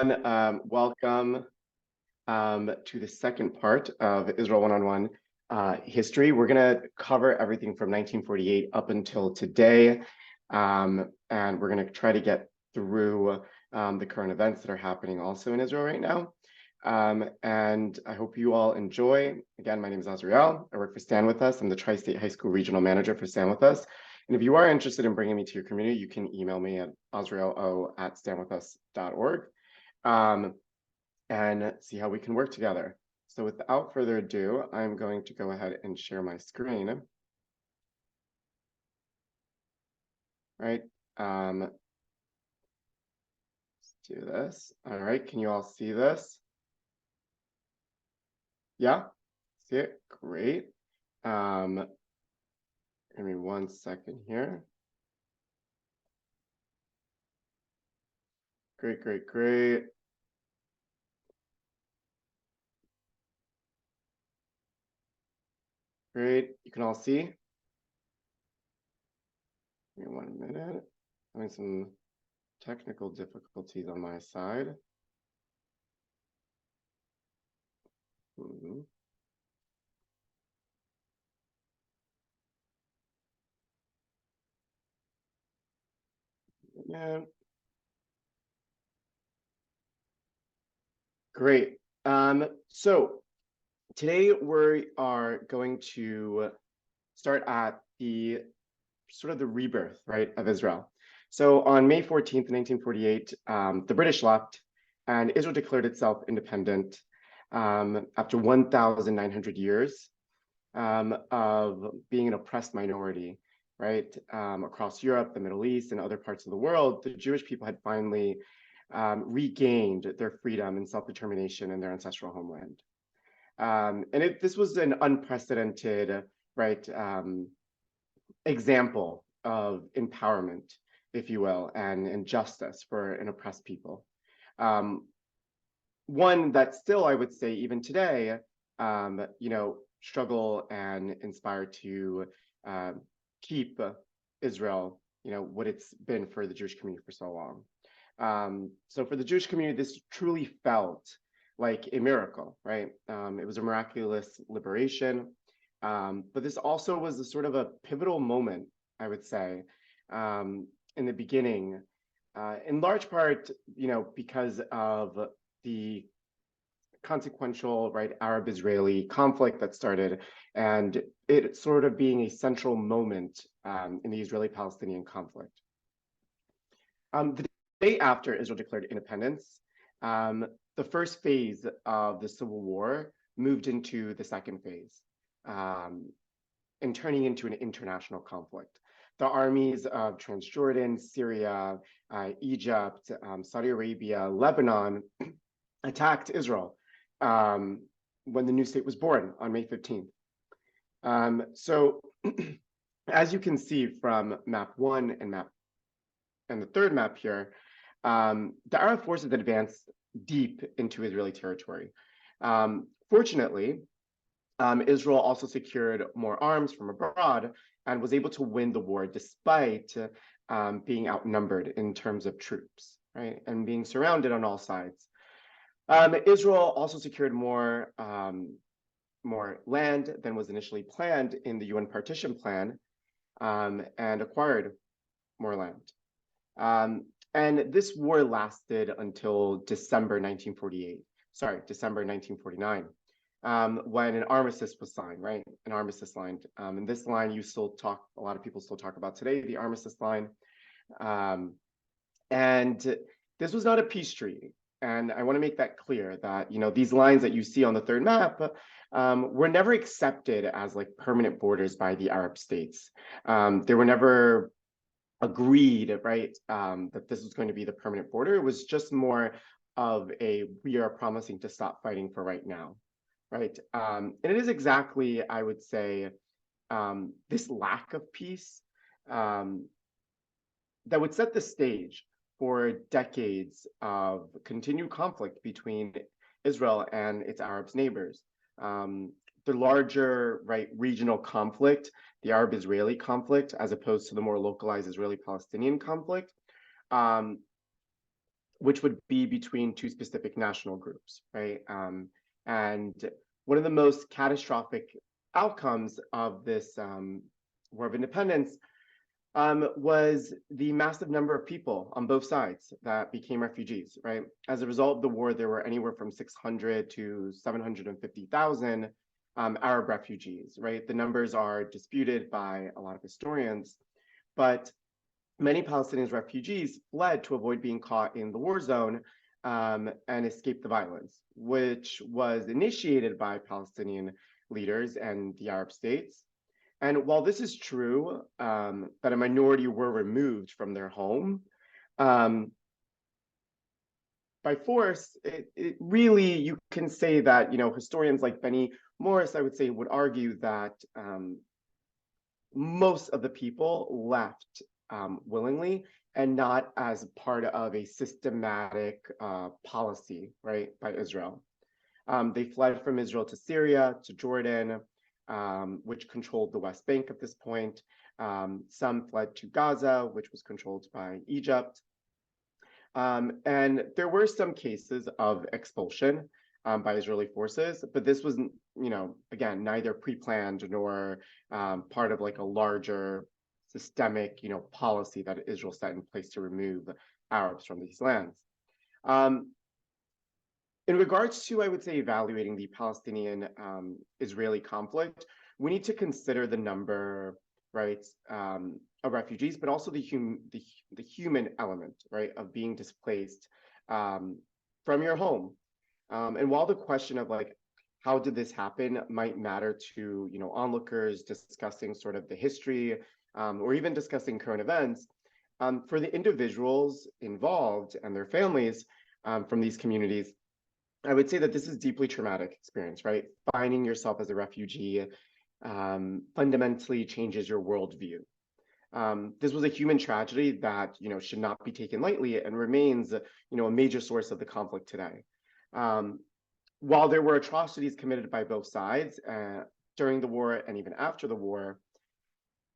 Welcome to the second part of Israel One-on-One history. We're going to cover everything from 1948 up until today, and we're going to try to get through the current events that are happening also in Israel right now. And I hope you all enjoy. Again, my name is Azriel. I work for Stand With Us. I'm the Tri-State High School Regional Manager for Stand With Us. And if you are interested in bringing me to your community, you can email me at azrielo@standwithus.org. And see how we can work together. So without further ado, I'm going to go ahead and share my screen. Right. Let's do this. All right. Can you all see this? Yeah. See it? Great. Give me 1 second here. Great. Great. You can all see? Give me 1 minute. Having some technical difficulties on my side. Yeah. Great. So today we are going to start at the sort of the rebirth, right, of Israel. So on May 14th, 1948, the British left and Israel declared itself independent after 1,900 years of being an oppressed minority, right? Across Europe, the Middle East, and other parts of the world, the Jewish people had finally regained their freedom and self-determination in their ancestral homeland. And this was an unprecedented, right, example of empowerment, if you will, and justice for an oppressed people. One that still, I would say, even today, struggle and inspire to keep Israel, what it's been for the Jewish community for so long. So for the Jewish community, this truly felt like a miracle, right? It was a miraculous liberation. But this also was a sort of a pivotal moment, I would say, in the beginning, in large part, because of the consequential, right, Arab-Israeli conflict that started, and it sort of being a central moment in the Israeli-Palestinian conflict. The day after Israel declared independence, the first phase of the Civil War moved into the second phase. And turning into an international conflict. The armies of Transjordan, Syria, Egypt, Saudi Arabia, Lebanon attacked Israel when the new state was born on May 15th. So as you can see from map 1 and the third map here, the Arab forces advanced deep into Israeli territory. Fortunately, Israel also secured more arms from abroad and was able to win the war despite being outnumbered in terms of troops, right, and being surrounded on all sides. Israel also secured more land than was initially planned in the UN partition plan, and acquired more land. And this war lasted until December 1949. When an armistice was signed, right? An armistice line. And this line a lot of people still talk about today, the armistice line. And this was not a peace treaty. And I want to make that clear that, these lines that you see on the third map were never accepted as like permanent borders by the Arab states. They were never agreed, right, that this was going to be the permanent border. It was just more of we are promising to stop fighting for right now. Right. And it is exactly, I would say, this lack of peace that would set the stage for decades of continued conflict between Israel and its Arab neighbors. The larger, right, regional conflict, the Arab-Israeli conflict, as opposed to the more localized Israeli-Palestinian conflict, which would be between two specific national groups, right? And one of the most catastrophic outcomes of this War of Independence was the massive number of people on both sides that became refugees, right? As a result of the war, there were anywhere from 600 to 750,000 Arab refugees, right? The numbers are disputed by a lot of historians, but many Palestinian refugees fled to avoid being caught in the war zone and escape the violence, which was initiated by Palestinian leaders and the Arab states. And while this is true, that a minority were removed from their home by force, it really, you can say that, historians like Benny Morris, I would say, would argue that most of the people left willingly and not as part of a systematic policy, right, by Israel. They fled from Israel to Syria, to Jordan, which controlled the West Bank at this point. Some fled to Gaza, which was controlled by Egypt. And there were some cases of expulsion by Israeli forces, but this was, again, neither pre-planned nor part of like a larger systemic, policy that Israel set in place to remove Arabs from these lands. In regards to, I would say, evaluating the Palestinian-Israeli conflict, we need to consider the number, right, of refugees, but also the human element, right, of being displaced from your home. And while the question of like, how did this happen might matter to, onlookers discussing sort of the history or even discussing current events, for the individuals involved and their families from these communities, I would say that this is deeply traumatic experience, right? Finding yourself as a refugee fundamentally changes your worldview. This was a human tragedy that, should not be taken lightly and remains, a major source of the conflict today. While there were atrocities committed by both sides during the war and even after the war,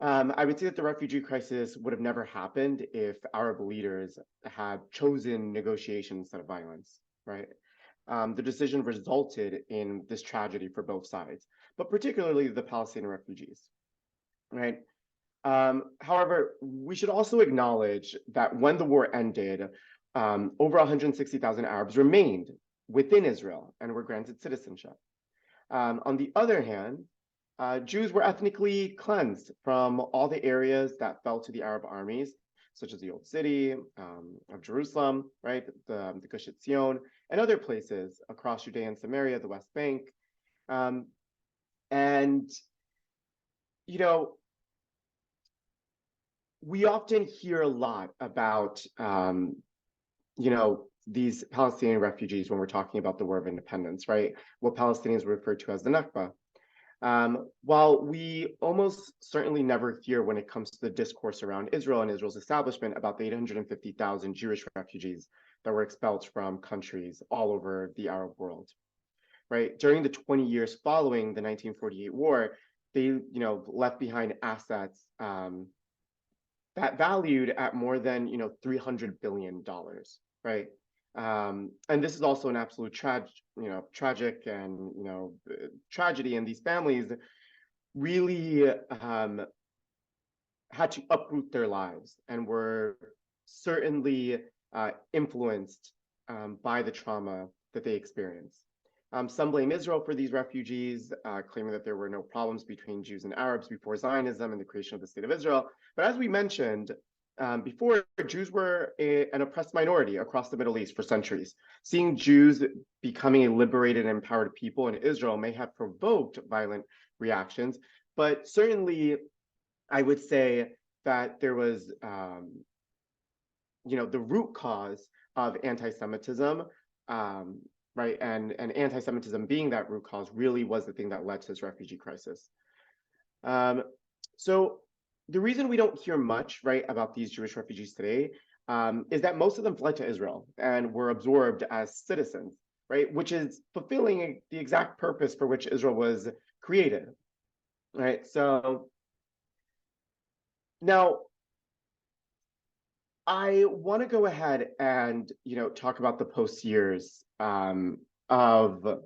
I would say that the refugee crisis would have never happened if Arab leaders had chosen negotiation instead of violence, right? The decision resulted in this tragedy for both sides, but particularly the Palestinian refugees, right? However, we should also acknowledge that when the war ended, over 160,000 Arabs remained within Israel and were granted citizenship. On the other hand, Jews were ethnically cleansed from all the areas that fell to the Arab armies, such as the Old City of Jerusalem, right, the Gush Etzion, and other places across Judea and Samaria, the West Bank. And, we often hear a lot about, these Palestinian refugees when we're talking about the War of Independence, right? What Palestinians refer to as the Nakba. While we almost certainly never hear when it comes to the discourse around Israel and Israel's establishment about the 850,000 Jewish refugees that were expelled from countries all over the Arab world, right? During the 20 years following the 1948 war, they, left behind assets that valued at more than, $300 billion, right? And this is also an absolute tragic and tragedy. And these families really had to uproot their lives and were certainly influenced by the trauma that they experienced. Some blame Israel for these refugees, claiming that there were no problems between Jews and Arabs before Zionism and the creation of the State of Israel. But as we mentioned, before, Jews were an oppressed minority across the Middle East for centuries. Seeing Jews becoming a liberated and empowered people in Israel may have provoked violent reactions, but certainly I would say that there was, the root cause of anti-Semitism, right, and anti-Semitism being that root cause really was the thing that led to this refugee crisis. So the reason we don't hear much, right, about these Jewish refugees today is that most of them fled to Israel and were absorbed as citizens, right, which is fulfilling the exact purpose for which Israel was created, right? So now, I want to go ahead and talk about the post years of the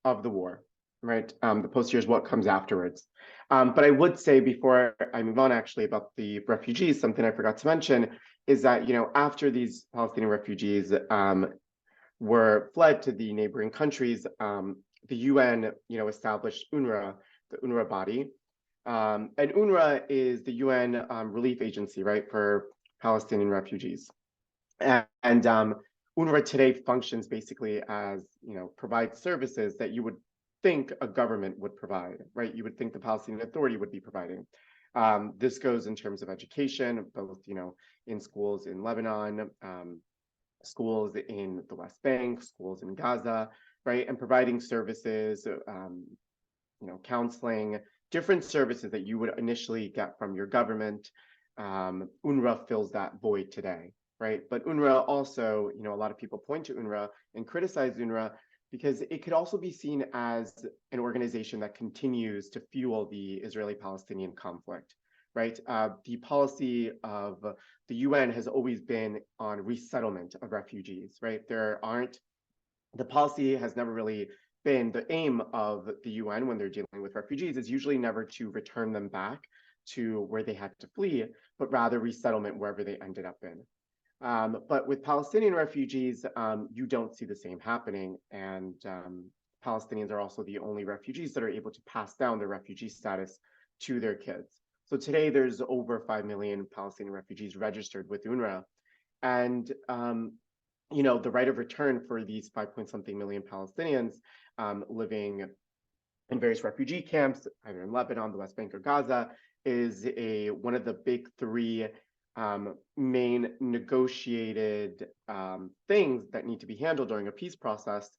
war, right? The post years, what comes afterwards. But I would say before I move on, actually, about the refugees, something I forgot to mention is that after these Palestinian refugees were fled to the neighboring countries, the UN established UNRWA, the UNRWA body, and UNRWA is the UN relief agency, right, for Palestinian refugees. And UNRWA today functions basically as, provides services that you would think a government would provide, right? You would think the Palestinian Authority would be providing. This goes in terms of education, both, in schools in Lebanon, schools in the West Bank, schools in Gaza, right? And providing services, counseling, different services that you would initially get from your government. UNRWA fills that void today, right? But UNRWA also, a lot of people point to UNRWA and criticize UNRWA because it could also be seen as an organization that continues to fuel the Israeli-Palestinian conflict, right? The policy of the UN has always been on resettlement of refugees, right? The policy has never really been, the aim of the UN when they're dealing with refugees is usually never to return them back to where they had to flee, but rather resettlement wherever they ended up in. But with Palestinian refugees, you don't see the same happening. And Palestinians are also the only refugees that are able to pass down their refugee status to their kids. So today there's over 5 million Palestinian refugees registered with UNRWA. And the right of return for these 5-point-something million Palestinians living in various refugee camps, either in Lebanon, the West Bank, or Gaza, is one of the big three main negotiated things that need to be handled during a peace process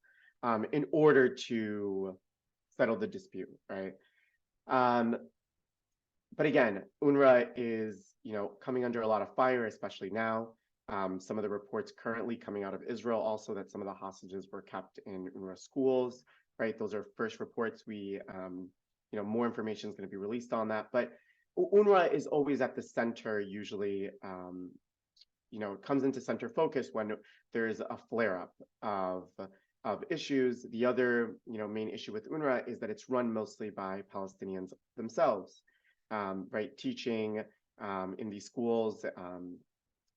in order to settle the dispute, right? But again, UNRWA is, coming under a lot of fire, especially now. Some of the reports currently coming out of Israel also that some of the hostages were kept in UNRWA schools, right? Those are first reports. More information is going to be released on that. But UNRWA is always at the center, usually, it comes into center focus when there's a flare-up of issues. The other, main issue with UNRWA is that it's run mostly by Palestinians themselves, right? Teaching in these schools,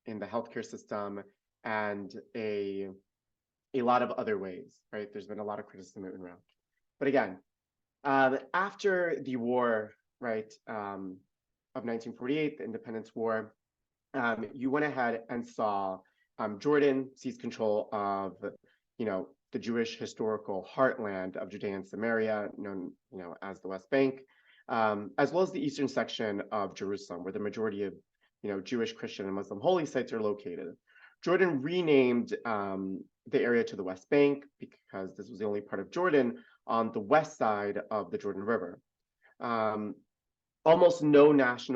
in the healthcare system, and a lot of other ways, right? There's been a lot of criticism of UNRWA. But again, after the war, right, of 1948, the Independence War, you went ahead and saw Jordan seize control of, the Jewish historical heartland of Judea and Samaria, known, as the West Bank, as well as the eastern section of Jerusalem, where the majority of, Jewish, Christian, and Muslim holy sites are located. Jordan renamed the area to the West Bank because this was the only part of Jordan on the west side of the Jordan River. Almost no nation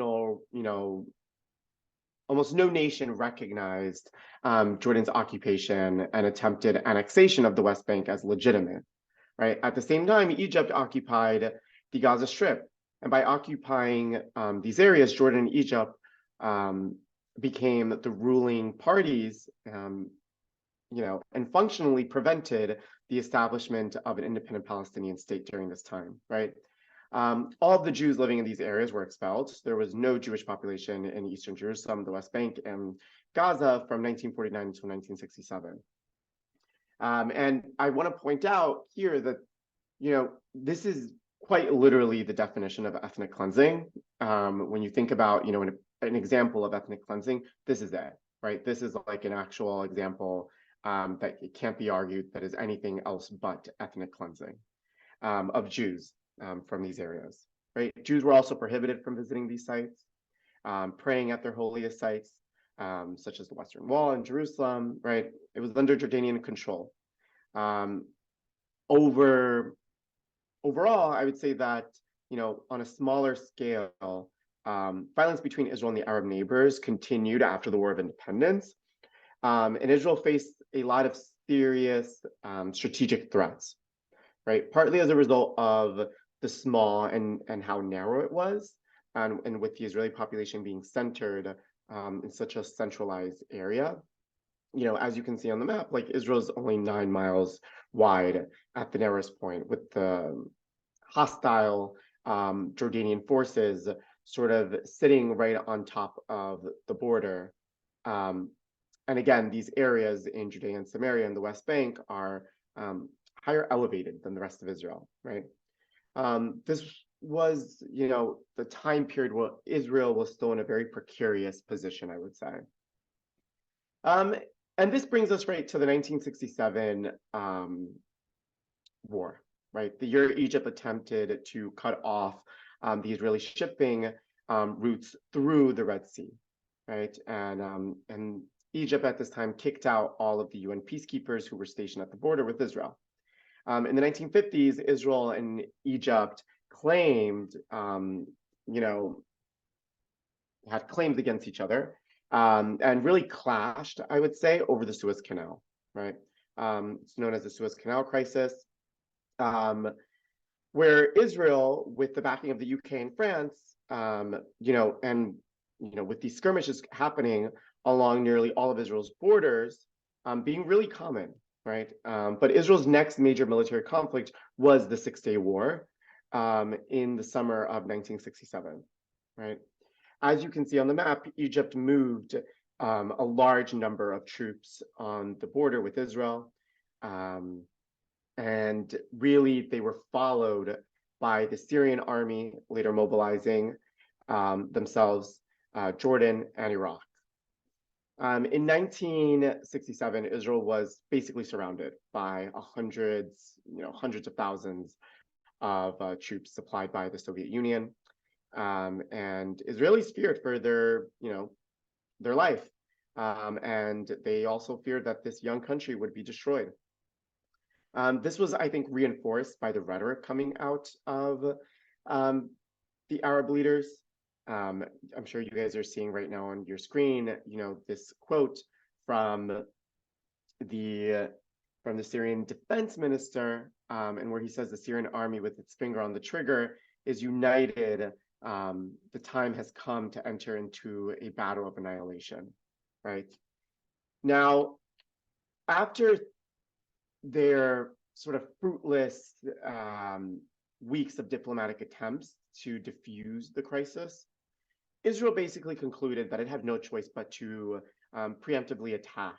recognized Jordan's occupation and attempted annexation of the West Bank as legitimate, right? At the same time, Egypt occupied the Gaza Strip. And by occupying these areas, Jordan and Egypt became the ruling parties, and functionally prevented the establishment of an independent Palestinian state during this time, right? All of the Jews living in these areas were expelled. There was no Jewish population in Eastern Jerusalem, the West Bank, and Gaza from 1949 until 1967. And I want to point out here that, this is quite literally the definition of ethnic cleansing. When you think about, an example of ethnic cleansing, this is it, right? This is like an actual example that it can't be argued that is anything else but ethnic cleansing of Jews from these areas, right? Jews were also prohibited from visiting these sites, praying at their holiest sites, such as the Western Wall in Jerusalem, right? It was under Jordanian control. Overall, I would say that, on a smaller scale, violence between Israel and the Arab neighbors continued after the War of Independence. And Israel faced a lot of serious strategic threats, right? Partly as a result of the small and how narrow it was, and with the Israeli population being centered in such a centralized area. As you can see on the map, like Israel's only 9 miles wide at the narrowest point, with the hostile Jordanian forces sort of sitting right on top of the border. Um, and again, these areas in Judea and Samaria and the West Bank are higher elevated than the rest of Israel, right? This was, the time period where Israel was still in a very precarious position, I would say. Um, and this brings us right to the 1967 war, right? The year Egypt attempted to cut off the Israeli shipping routes through the Red Sea, right? And Egypt at this time kicked out all of the UN peacekeepers who were stationed at the border with Israel. In the 1950s, Israel and Egypt claimed, had claims against each other, and really clashed, I would say, over the Suez Canal, right? It's known as the Suez Canal crisis, where Israel, with the backing of the UK and France, with these skirmishes happening along nearly all of Israel's borders, being really common, right? But Israel's next major military conflict was the Six-Day War in the summer of 1967, right? As you can see on the map, Egypt moved a large number of troops on the border with Israel. And really, they were followed by the Syrian army, later mobilizing themselves, Jordan and Iraq. In 1967, Israel was basically surrounded by hundreds of thousands of troops supplied by the Soviet Union. And Israelis feared for their life. And they also feared that this young country would be destroyed. This was, I think, reinforced by the rhetoric coming out of the Arab leaders. I'm sure you guys are seeing right now on your screen, this quote from the Syrian defense minister, and where he says the Syrian army, with its finger on the trigger, is united. The time has come to enter into a battle of annihilation, right? Now, after their sort of fruitless weeks of diplomatic attempts to defuse the crisis, Israel basically concluded that it had no choice but to preemptively attack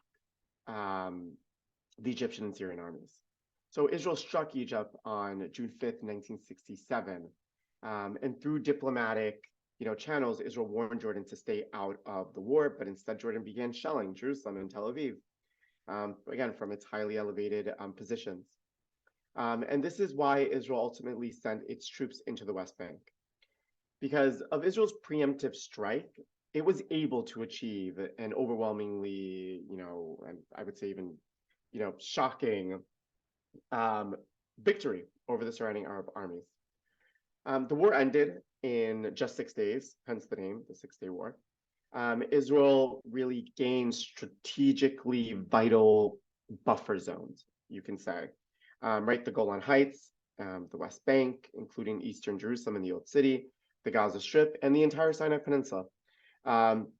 the Egyptian and Syrian armies. So Israel struck Egypt on June 5th, 1967, and through diplomatic channels, Israel warned Jordan to stay out of the war, but instead Jordan began shelling Jerusalem and Tel Aviv, again, from its highly elevated positions. And this is why Israel ultimately sent its troops into the West Bank. Because of Israel's preemptive strike, it was able to achieve an overwhelmingly, and I would say even, shocking victory over the surrounding Arab armies. The war ended in just 6 days, hence the name, the Six-Day War. Israel really gained strategically vital buffer zones, you can say, right? The Golan Heights, the West Bank, including Eastern Jerusalem and the Old City, the Gaza Strip, and the entire Sinai Peninsula,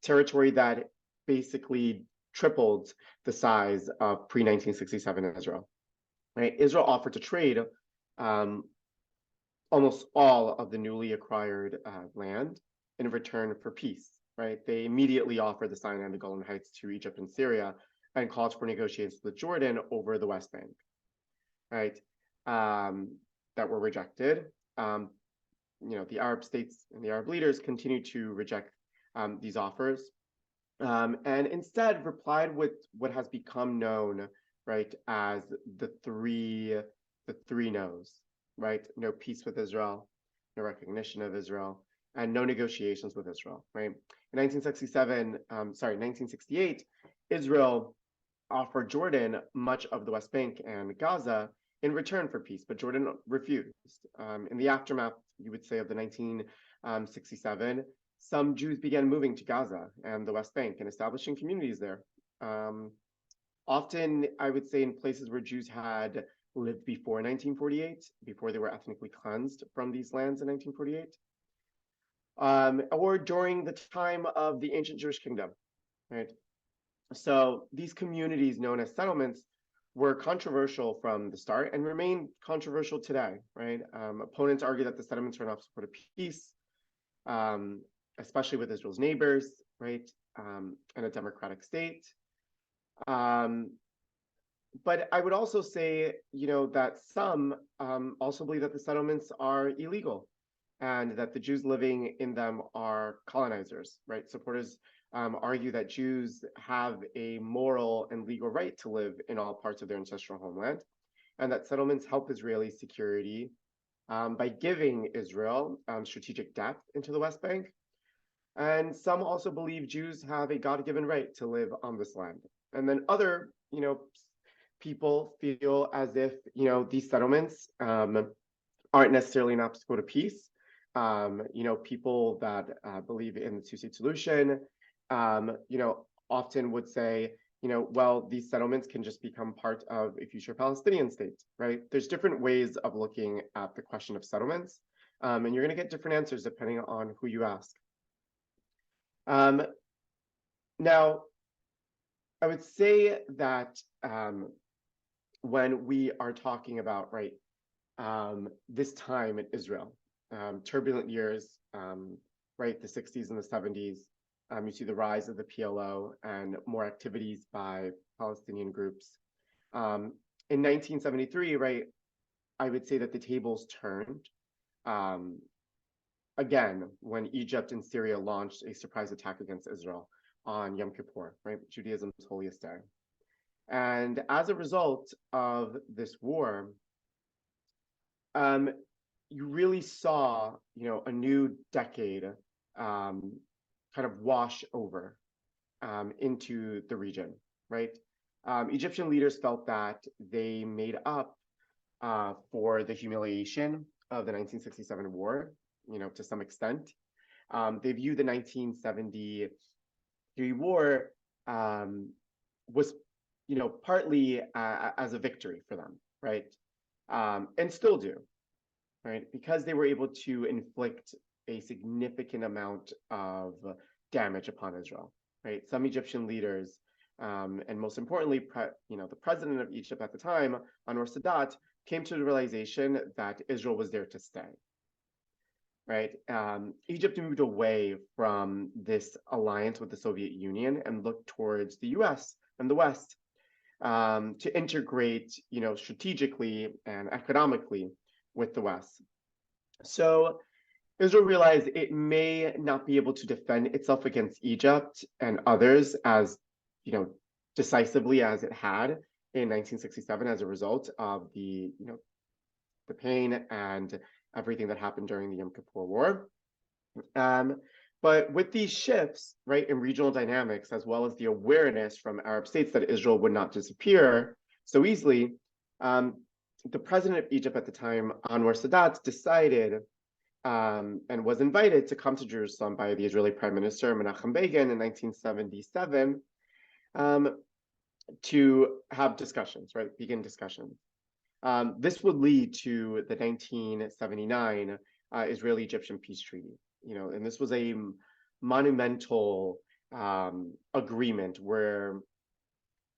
territory that basically tripled the size of pre-1967 Israel. Right? Israel offered to trade almost all of the newly acquired land in return for peace. Right? They immediately offered the Sinai and the Golan Heights to Egypt and Syria, and called for negotiations with Jordan over the West Bank. Right? That were rejected. The Arab states and the Arab leaders continued to reject these offers, and instead replied with what has become known, right, as the three no's, right? No peace with Israel, no recognition of Israel, and no negotiations with Israel, right? In 1968, Israel offered Jordan much of the West Bank and Gaza in return for peace, but Jordan refused. In the aftermath, you would say, of the 1967, some Jews began moving to Gaza and the West Bank and establishing communities there. Often, I would say, in places where Jews had lived before 1948, before they were ethnically cleansed from these lands in 1948. or during the time of the ancient Jewish kingdom, right? So these communities known as settlements were controversial from the start and remain controversial today, right? Opponents argue that the settlements are not support of peace, um, especially with Israel's neighbors, right? And a democratic state. Um, but I would also say, that some also believe that the settlements are illegal and that the Jews living in them are colonizers, right? Supporters argue that Jews have a moral and legal right to live in all parts of their ancestral homeland, and that settlements help Israeli security by giving Israel strategic depth into the West Bank. And some also believe Jews have a God-given right to live on this land. And then other, people feel as if, these settlements aren't necessarily an obstacle to peace. People that believe in the two-state solution, often would say, well, these settlements can just become part of a future Palestinian state, right? There's different ways of looking at the question of settlements, and you're going to get different answers depending on who you ask. Now, I would say that when we are talking about, right, this time in Israel, turbulent years, right, the 60s and the 70s, you see the rise of the PLO and more activities by Palestinian groups. In 1973, right, I would say that the tables turned. Again, when Egypt and Syria launched a surprise attack against Israel on Yom Kippur, right, Judaism's holiest day. And as a result of this war, you really saw, a new decade kind of wash over into the region, right? Egyptian leaders felt that they made up for the humiliation of the 1967 war, to some extent. They view the 1973 war was, partly as a victory for them, right? And still do, right? Because they were able to inflict a significant amount of damage upon Israel, right? Some Egyptian leaders, and most importantly, the president of Egypt at the time, Anwar Sadat, came to the realization that Israel was there to stay, right? Egypt moved away from this alliance with the Soviet Union and looked towards the US and the West to integrate, strategically and economically with the West. So Israel realized it may not be able to defend itself against Egypt and others as, decisively as it had in 1967 as a result of the pain and everything that happened during the Yom Kippur War. But with these shifts, right, in regional dynamics, as well as the awareness from Arab states that Israel would not disappear so easily, the president of Egypt at the time, Anwar Sadat, decided and was invited to come to Jerusalem by the Israeli Prime Minister Menachem Begin in 1977 to have discussions, right, begin discussions. This would lead to the 1979 Israeli-Egyptian peace treaty, and this was a monumental agreement where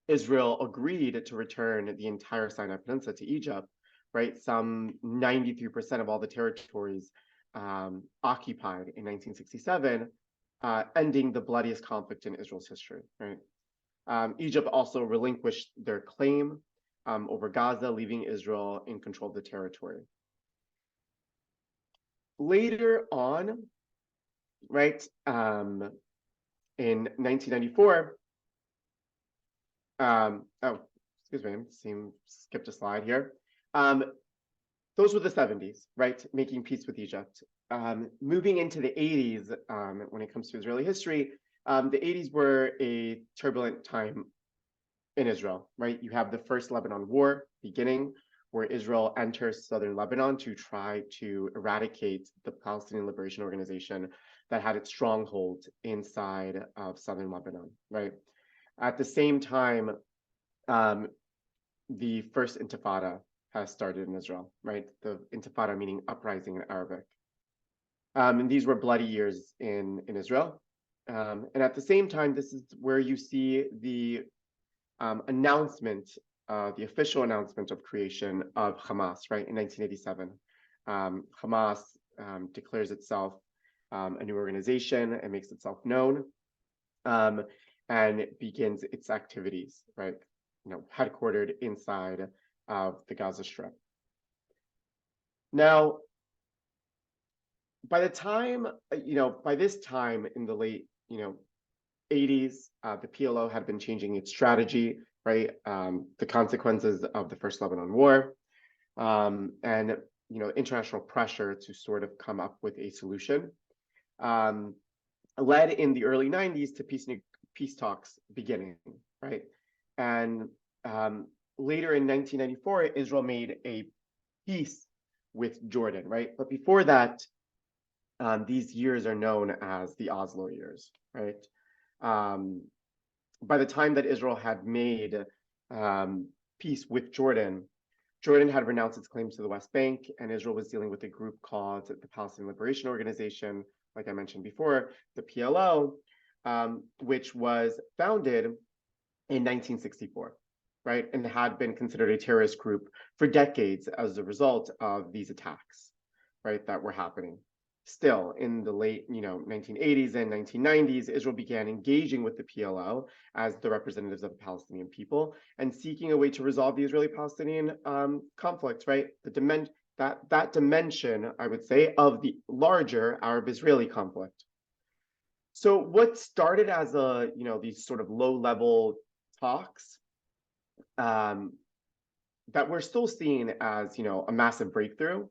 Israel agreed to return the entire Sinai Peninsula to Egypt, right? Some 93% of all the territories occupied in 1967, ending the bloodiest conflict in Israel's history, right? Egypt also relinquished their claim over Gaza, leaving Israel in control of the territory. Later on, right, in 1994, excuse me, skipped a slide here. Those were the 70s, right, making peace with Egypt. Moving into the 80s, when it comes to Israeli history, the 80s were a turbulent time in Israel, right? You have the first Lebanon War beginning, where Israel enters southern Lebanon to try to eradicate the Palestinian Liberation Organization that had its stronghold inside of southern Lebanon, right? At the same time, the first Intifada has started in Israel, right? The Intifada meaning uprising in Arabic. And these were bloody years in Israel. And at the same time, this is where you see the announcement, the official announcement of creation of Hamas, right, in 1987. Hamas declares itself a new organization and makes itself known, and begins its activities, right, headquartered inside of the Gaza Strip. Now, by the time, by this time in the late, 80s, the PLO had been changing its strategy, right? The consequences of the First Lebanon War, and international pressure to sort of come up with a solution, led in the early 90s to peace talks beginning, right? And later in 1994, Israel made a peace with Jordan, right? But before that, these years are known as the Oslo years, right? By the time that Israel had made peace with Jordan, Jordan had renounced its claims to the West Bank, and Israel was dealing with a group called the Palestinian Liberation Organization, like I mentioned before, the PLO, which was founded in 1964, right? And had been considered a terrorist group for decades as a result of these attacks, right, that were happening. Still, in the late 1980s and 1990s, Israel began engaging with the PLO as the representatives of the Palestinian people and seeking a way to resolve the Israeli-Palestinian conflict, right? That dimension, I would say, of the larger Arab-Israeli conflict. So what started as these sort of low-level talks that we're still seeing as a massive breakthrough,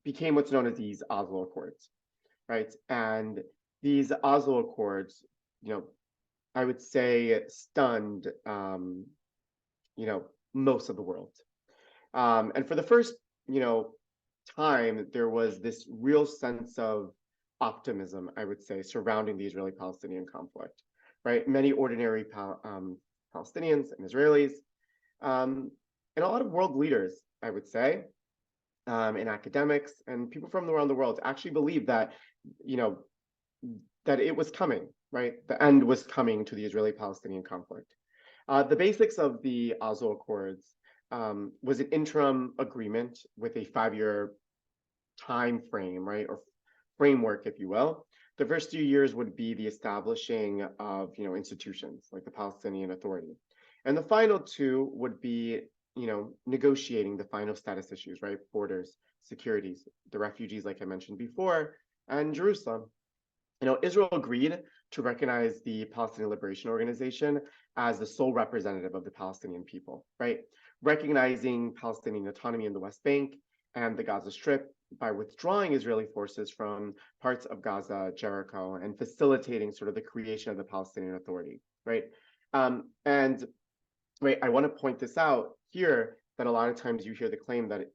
became what's known as these Oslo Accords, right? And these Oslo Accords, I would say stunned, most of the world. And for the first, time, there was this real sense of optimism, I would say, surrounding the Israeli-Palestinian conflict, right? Many ordinary Palestinians and Israelis, and a lot of world leaders, I would say, and academics and people from around the world actually believed that, that it was coming, right? The end was coming to the Israeli-Palestinian conflict. The basics of the Oslo Accords was an interim agreement with a 5-year time frame, right, or framework, if you will. The first 2 years would be the establishing of, institutions like the Palestinian Authority, and the final 2 would be negotiating the final status issues, right? Borders, securities, the refugees, like I mentioned before, and Jerusalem. Israel agreed to recognize the Palestinian Liberation Organization as the sole representative of the Palestinian people, right? Recognizing Palestinian autonomy in the West Bank and the Gaza Strip by withdrawing Israeli forces from parts of Gaza, Jericho, and facilitating sort of the creation of the Palestinian Authority, right? And right, I want to point this out here, that a lot of times you hear the claim that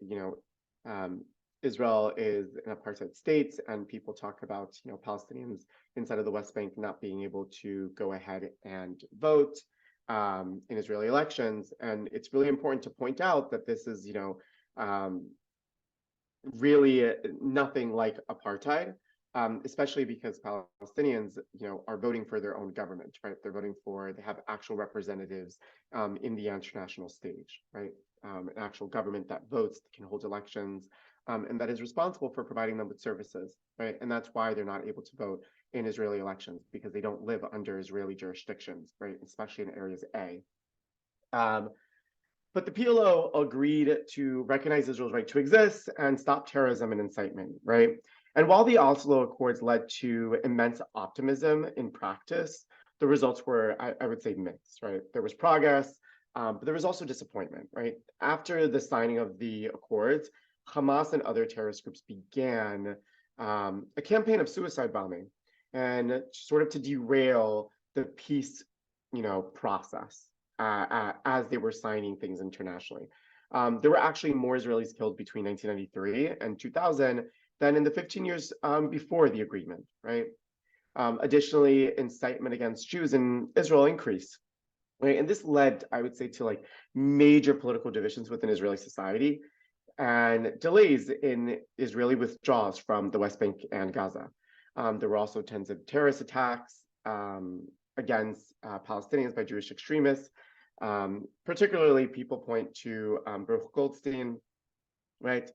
Israel is an apartheid state, and people talk about Palestinians inside of the West Bank not being able to go ahead and vote in Israeli elections. And it's really important to point out that this is really nothing like apartheid. Especially because Palestinians, are voting for their own government, right? They have actual representatives in the international stage, right? An actual government that votes, can hold elections, and that is responsible for providing them with services, right? And that's why they're not able to vote in Israeli elections, because they don't live under Israeli jurisdictions, right? Especially in areas A. But the PLO agreed to recognize Israel's right to exist and stop terrorism and incitement, right? And while the Oslo Accords led to immense optimism in practice, the results were, I would say, mixed, right? There was progress, but there was also disappointment, right? After the signing of the Accords, Hamas and other terrorist groups began a campaign of suicide bombing, and sort of to derail the peace, process as they were signing things internationally. There were actually more Israelis killed between 1993 and 2000 than in the 15 years before the agreement, right? Additionally, incitement against Jews in Israel increased, right? And this led, I would say, to like major political divisions within Israeli society. and delays in Israeli withdrawals from the West Bank and Gaza. There were also tens of terrorist attacks against Palestinians by Jewish extremists. Particularly, people point to Baruch Goldstein, right?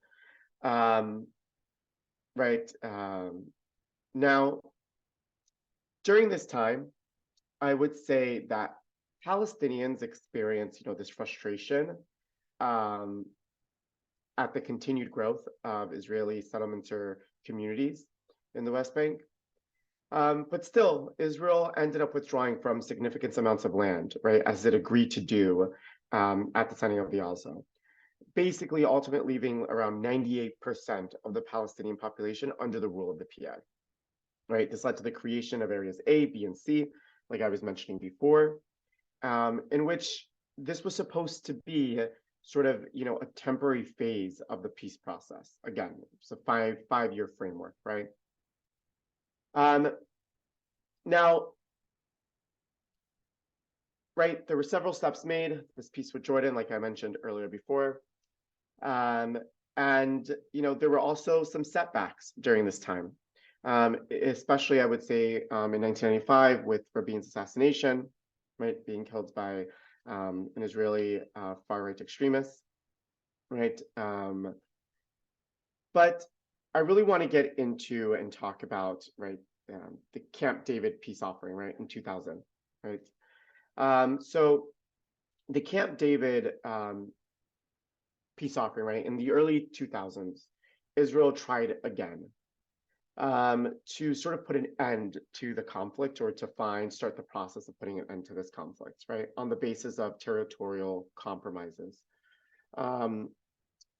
Now, during this time, I would say that Palestinians experience, this frustration at the continued growth of Israeli settlements or communities in the West Bank. But still, Israel ended up withdrawing from significant amounts of land, right, as it agreed to do at the signing of the Oslo. Basically, ultimately leaving around 98% of the Palestinian population under the rule of the PA. Right, this led to the creation of areas A, B, and C, like I was mentioning before, in which this was supposed to be sort of, a temporary phase of the peace process. Again, it's a five-year framework, right? Now, right, there were several steps made. This peace with Jordan, like I mentioned earlier before. And, there were also some setbacks during this time. Especially, I would say, in 1995 with Rabin's assassination, right, being killed by an Israeli far-right extremist, right? But I really want to get into and talk about, right, the Camp David peace offering, right, in 2000, right? So the Camp David peace offering, right, in the early 2000s, Israel tried again to sort of put an end to the conflict, or to start the process of putting an end to this conflict, right, on the basis of territorial compromises.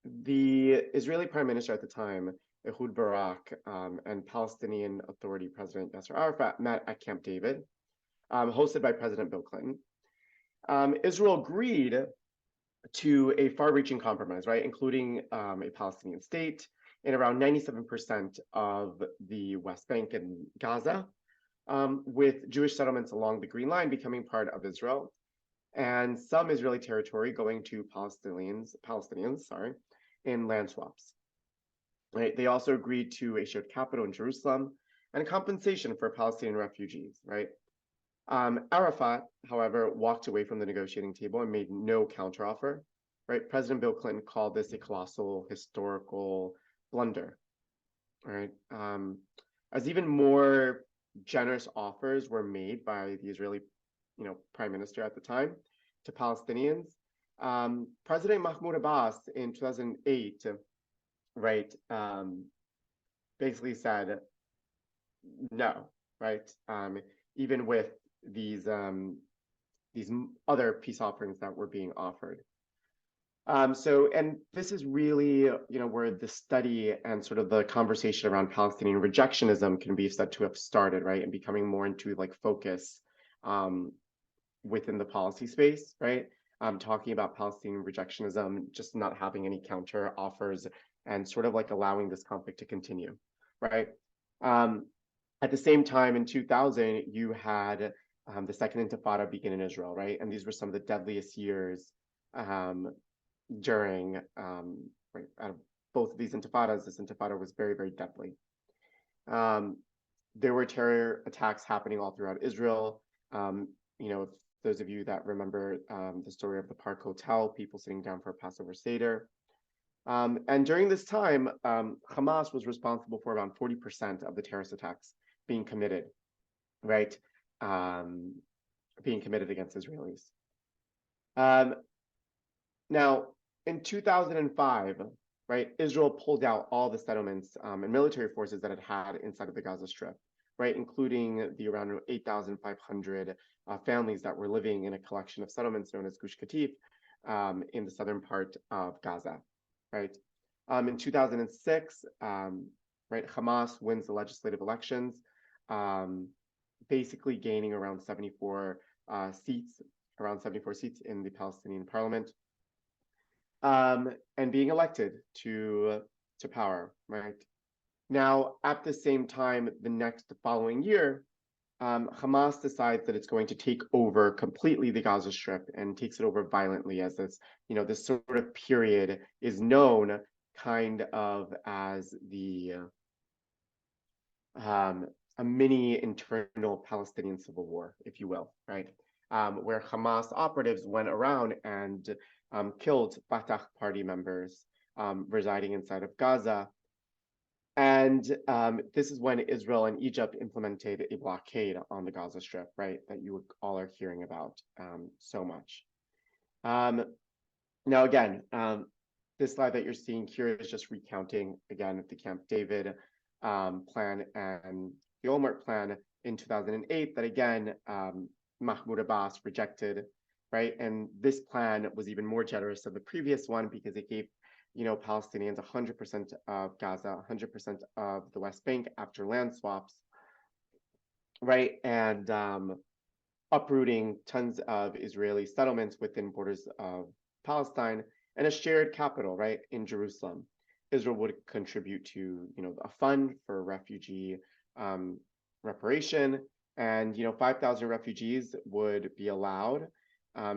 The Israeli Prime Minister at the time, Ehud Barak, and Palestinian Authority President Yasser Arafat met at Camp David, hosted by President Bill Clinton. Israel agreed to a far-reaching compromise, right, including a Palestinian state in around 97% of the West Bank and Gaza, with Jewish settlements along the Green Line becoming part of Israel, and some Israeli territory going to Palestinians, in land swaps. Right? They also agreed to a shared capital in Jerusalem and compensation for Palestinian refugees. Right? Arafat, however, walked away from the negotiating table and made no counteroffer. Right? President Bill Clinton called this a colossal historical blunder. Right? As even more generous offers were made by the Israeli, prime minister at the time to Palestinians. President Mahmoud Abbas in 2008, right, basically said no, right, even with these other peace offerings that were being offered. And this is really, where the study and sort of the conversation around Palestinian rejectionism can be said to have started, right, and becoming more into like focus within the policy space, right? Talking about Palestinian rejectionism, just not having any counter offers, and sort of like allowing this conflict to continue, right? At the same time, in 2000, you had the Second Intifada begin in Israel, right? And these were some of the deadliest years during right, out of both of these intifadas. This intifada was very, very deadly. There were terror attacks happening all throughout Israel. Those of you that remember the story of the Park Hotel, people sitting down for a Passover Seder. And during this time, Hamas was responsible for around 40% of the terrorist attacks being committed, right? Being committed against Israelis. Now, in 2005, right, Israel pulled out all the settlements and military forces that it had inside of the Gaza Strip, right, including the around 8,500 families that were living in a collection of settlements known as Gush Katif in the southern part of Gaza, right? In 2006, right, Hamas wins the legislative elections, basically gaining around 74 seats in the Palestinian parliament. And being elected to power, right? Now, at the same time, the following year, Hamas decides that it's going to take over completely the Gaza Strip, and takes it over violently, as this, this sort of period is known kind of as a mini internal Palestinian civil war, if you will, right? Where Hamas operatives went around and killed Fatah party members residing inside of Gaza. And this is when Israel and Egypt implemented a blockade on the Gaza Strip, right? That you all are hearing about so much. Now, again, this slide that you're seeing here is just recounting, again, the Camp David plan and the Olmert plan in 2008 that, again, Mahmoud Abbas rejected, right? And this plan was even more generous than the previous one because it gave, Palestinians 100% of Gaza, 100% of the West Bank after land swaps, right? And uprooting tons of Israeli settlements within borders of Palestine and a shared capital, right, in Jerusalem. Israel would contribute to, a fund for refugee reparation, and 5,000 refugees would be allowed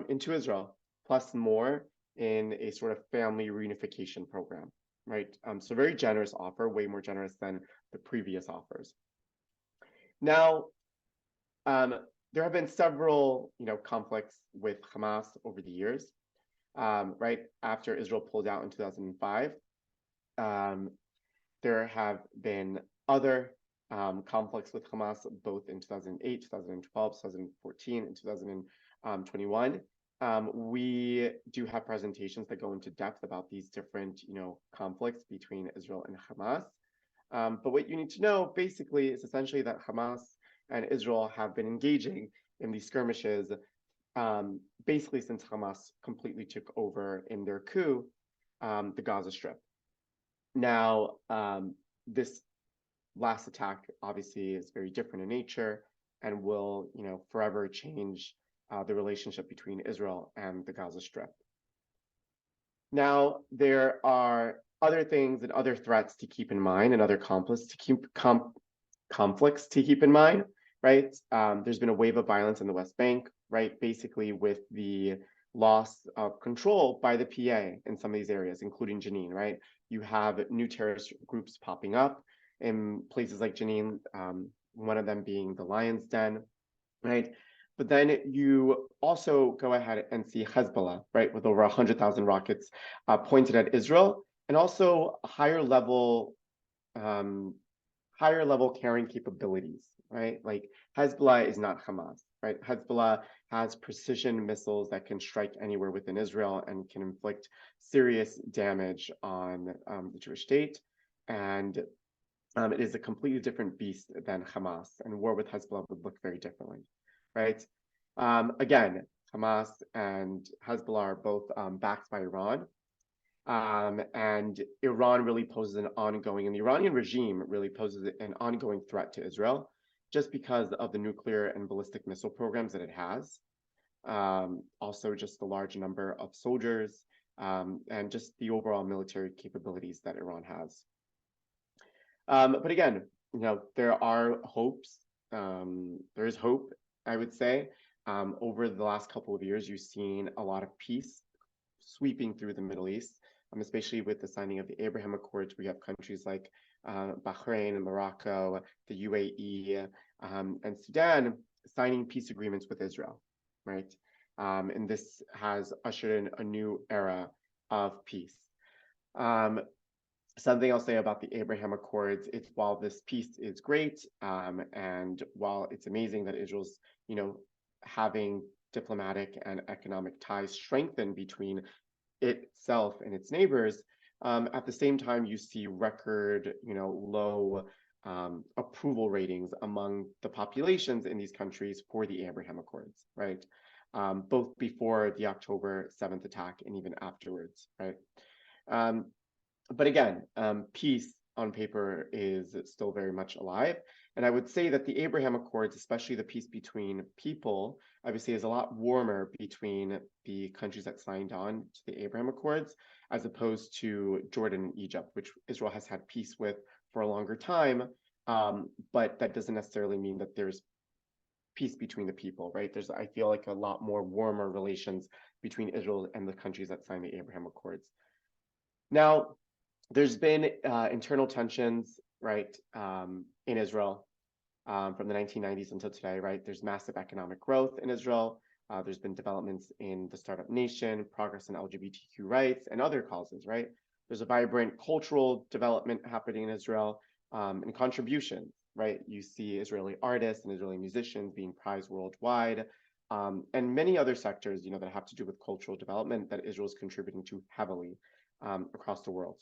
into Israel, plus more in a sort of family reunification program, right? So very generous offer, way more generous than the previous offers. Now, there have been several, conflicts with Hamas over the years, right? After Israel pulled out in 2005, there have been other conflicts with Hamas, both in 2008, 2012, 2014, and 2021. We do have presentations that go into depth about these different, conflicts between Israel and Hamas. But what you need to know, basically, is essentially that Hamas and Israel have been engaging in these skirmishes basically since Hamas completely took over in their coup, the Gaza Strip. Now, this last attack obviously is very different in nature and will, forever change the relationship between Israel and the Gaza Strip. Now, there are other things and other threats to keep in mind and other conflicts to keep in mind, right? There's been a wave of violence in the West Bank, right? Basically with the loss of control by the PA in some of these areas, including Jenin, right? You have new terrorist groups popping up in places like Jenin, one of them being the Lion's Den, right? But then you also go ahead and see Hezbollah, right, with over 100,000 rockets pointed at Israel, and also higher level carrying capabilities, right? Like Hezbollah is not Hamas, right? Hezbollah has precision missiles that can strike anywhere within Israel and can inflict serious damage on the Jewish state. And it is a completely different beast than Hamas, and war with Hezbollah would look very differently, right? Again, Hamas and Hezbollah are both backed by Iran. And Iran really poses an ongoing, and the Iranian regime really poses an ongoing threat to Israel just because of the nuclear and ballistic missile programs that it has. Also just the large number of soldiers and just the overall military capabilities that Iran has. But again, there are hopes. There is hope, I would say. Over the last couple of years, you've seen a lot of peace sweeping through the Middle East, especially with the signing of the Abraham Accords. We have countries like Bahrain and Morocco, the UAE, and Sudan signing peace agreements with Israel, right? And this has ushered in a new era of peace. Something I'll say about the Abraham Accords, it's while this peace is great, and while it's amazing that Israel's, having diplomatic and economic ties strengthened between itself and its neighbors, at the same time, you see record, low approval ratings among the populations in these countries for the Abraham Accords, right? Both before the October 7th attack and even afterwards, right? But again, peace on paper is still very much alive. And I would say that the Abraham Accords, especially the peace between people, obviously is a lot warmer between the countries that signed on to the Abraham Accords, as opposed to Jordan and Egypt, which Israel has had peace with for a longer time. But that doesn't necessarily mean that there's peace between the people, right? There's, I feel like, a lot more warmer relations between Israel and the countries that signed the Abraham Accords. Now, there's been internal tensions, right, in Israel from the 1990s until today, right? There's massive economic growth in Israel. There's been developments in the startup nation, progress in LGBTQ rights, and other causes, right? There's a vibrant cultural development happening in Israel and contributions, right? You see Israeli artists and Israeli musicians being prized worldwide, and many other sectors, that have to do with cultural development that Israel is contributing to heavily across the world.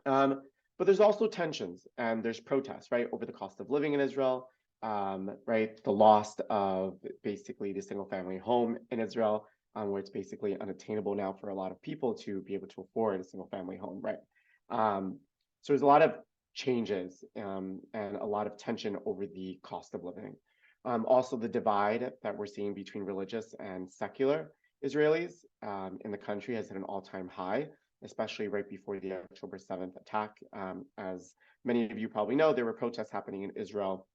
But there's also tensions and there's protests, right, over the cost of living in Israel, right, the loss of basically the single family home in Israel, where it's basically unattainable now for a lot of people to be able to afford a single family home, right? So there's a lot of changes and a lot of tension over the cost of living. Also, the divide that we're seeing between religious and secular Israelis in the country has hit an all-time high, especially right before the October 7th attack. As many of you probably know, there were protests happening in Israel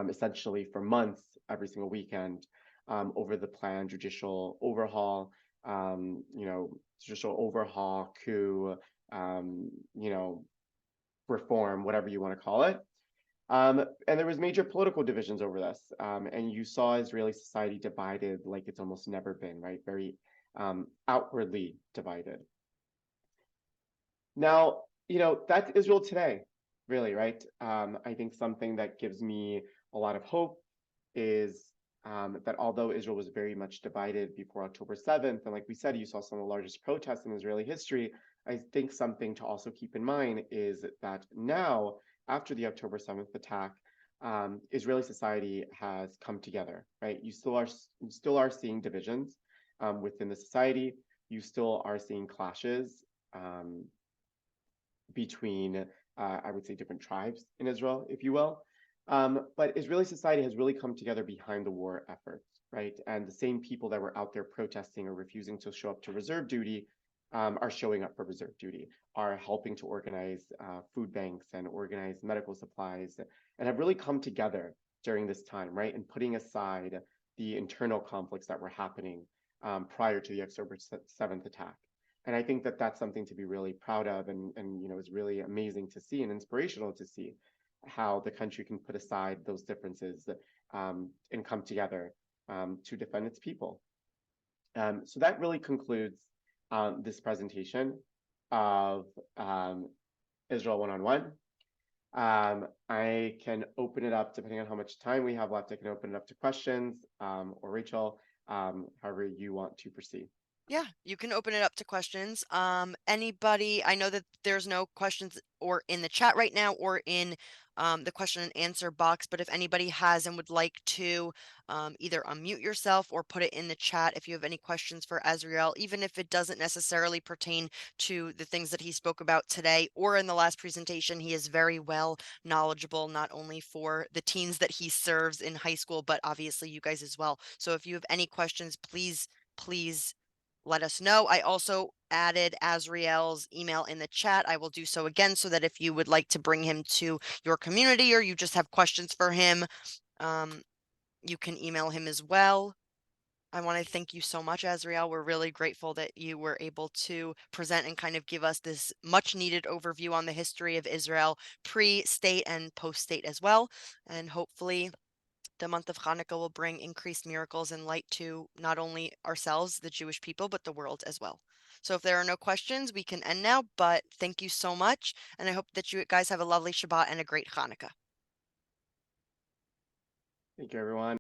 essentially for months, every single weekend, over the planned judicial overhaul, coup, reform, whatever you want to call it. And there was major political divisions over this. And you saw Israeli society divided like it's almost never been, right? Very outwardly divided. Now, that's Israel today, really, right? I think something that gives me a lot of hope is that although Israel was very much divided before October 7th, and like we said, you saw some of the largest protests in Israeli history, I think something to also keep in mind is that now, after the October 7th attack, Israeli society has come together, right? You still are seeing divisions within the society. You still are seeing clashes between, I would say, different tribes in Israel, if you will. But Israeli society has really come together behind the war efforts, right? And the same people that were out there protesting or refusing to show up to reserve duty are showing up for reserve duty, are helping to organize food banks and organize medical supplies, and have really come together during this time, right? And putting aside the internal conflicts that were happening prior to the October 7th attack. And I think that that's something to be really proud of, and is really amazing to see and inspirational to see how the country can put aside those differences and come together to defend its people. So that really concludes this presentation of Israel One-on-One. I can open it up, depending on how much time we have left, I can open it up to questions, or Rachel, however you want to proceed. Yeah, you can open it up to questions. Anybody, I know that there's no questions or in the chat right now or in the question and answer box, but if anybody has and would like to either unmute yourself or put it in the chat if you have any questions for Azriel, even if it doesn't necessarily pertain to the things that he spoke about today or in the last presentation, he is very well knowledgeable, not only for the teens that he serves in high school, but obviously you guys as well. So if you have any questions, please let us know. I also added Azriel's email in the chat. I will do so again so that if you would like to bring him to your community or you just have questions for him, you can email him as well. I want to thank you so much, Azriel. We're really grateful that you were able to present and kind of give us this much needed overview on the history of Israel pre-state and post-state as well. And hopefully the month of Hanukkah will bring increased miracles and light to not only ourselves, the Jewish people, but the world as well. So if there are no questions, we can end now, but thank you so much. And I hope that you guys have a lovely Shabbat and a great Hanukkah. Thank you, everyone.